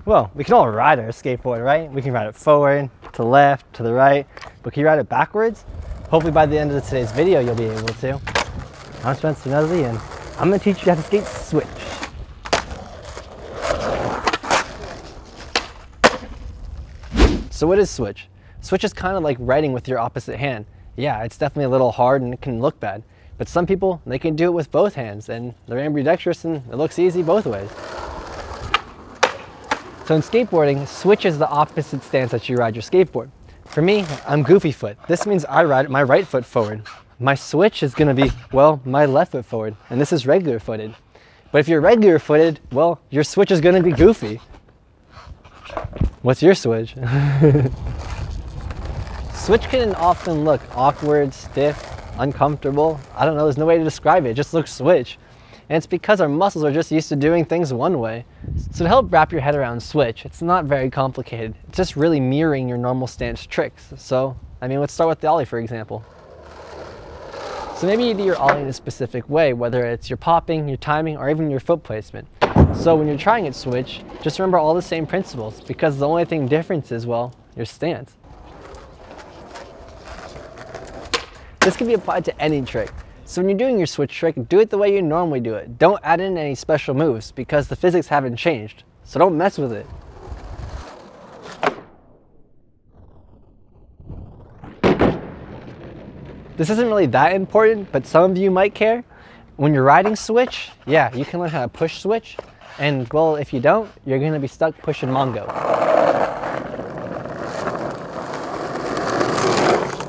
Well, we can all ride our skateboard, right? We can ride it forward, to the left, to the right, but can you ride it backwards? Hopefully by the end of today's video, you'll be able to. I'm Spencer Nuzzi, and I'm gonna teach you how to skate switch. So what is switch? Switch is kind of like writing with your opposite hand. Yeah, it's definitely a little hard and it can look bad, but some people, they can do it with both hands and they're ambidextrous and it looks easy both ways. So in skateboarding, switch is the opposite stance that you ride your skateboard. For me, I'm goofy foot. This means I ride my right foot forward. My switch is gonna be, well, my left foot forward, and this is regular footed. But if you're regular footed, well, your switch is gonna be goofy. What's your switch? Switch can often look awkward, stiff, uncomfortable. I don't know, there's no way to describe it just looks switch. And it's because our muscles are just used to doing things one way. So to help wrap your head around switch, it's not very complicated. It's just really mirroring your normal stance tricks. So, I mean, let's start with the ollie, for example. So maybe you do your ollie in a specific way, whether it's your popping, your timing, or even your foot placement. So when you're trying it switch, just remember all the same principles, because the only thing different is, well, your stance. This can be applied to any trick. So when you're doing your switch trick, do it the way you normally do it. Don't add in any special moves because the physics haven't changed. So don't mess with it. This isn't really that important, but some of you might care. When you're riding switch, yeah, you can learn how to push switch. And well, if you don't, you're gonna be stuck pushing Mongo.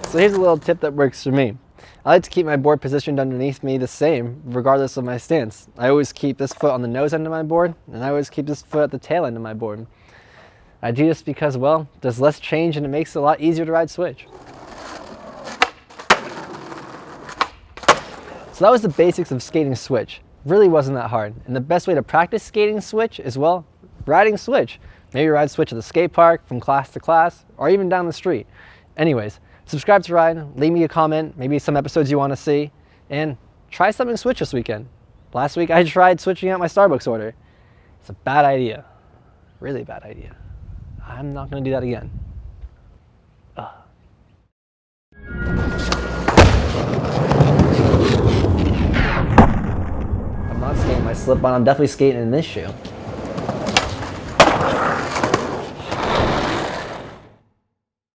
So here's a little tip that works for me. I like to keep my board positioned underneath me the same, regardless of my stance. I always keep this foot on the nose end of my board, and I always keep this foot at the tail end of my board. I do this because, well, there's less change and it makes it a lot easier to ride switch. So that was the basics of skating switch. Really wasn't that hard. And the best way to practice skating switch is, well, riding switch. Maybe ride switch at the skate park, from class to class, or even down the street. Anyways, subscribe to Ride, leave me a comment, maybe some episodes you want to see, and try something switch this weekend. Last week I tried switching out my Starbucks order. It's a bad idea. Really bad idea. I'm not going to do that again. Ugh. I'm not skating my slip-on, I'm definitely skating in this shoe.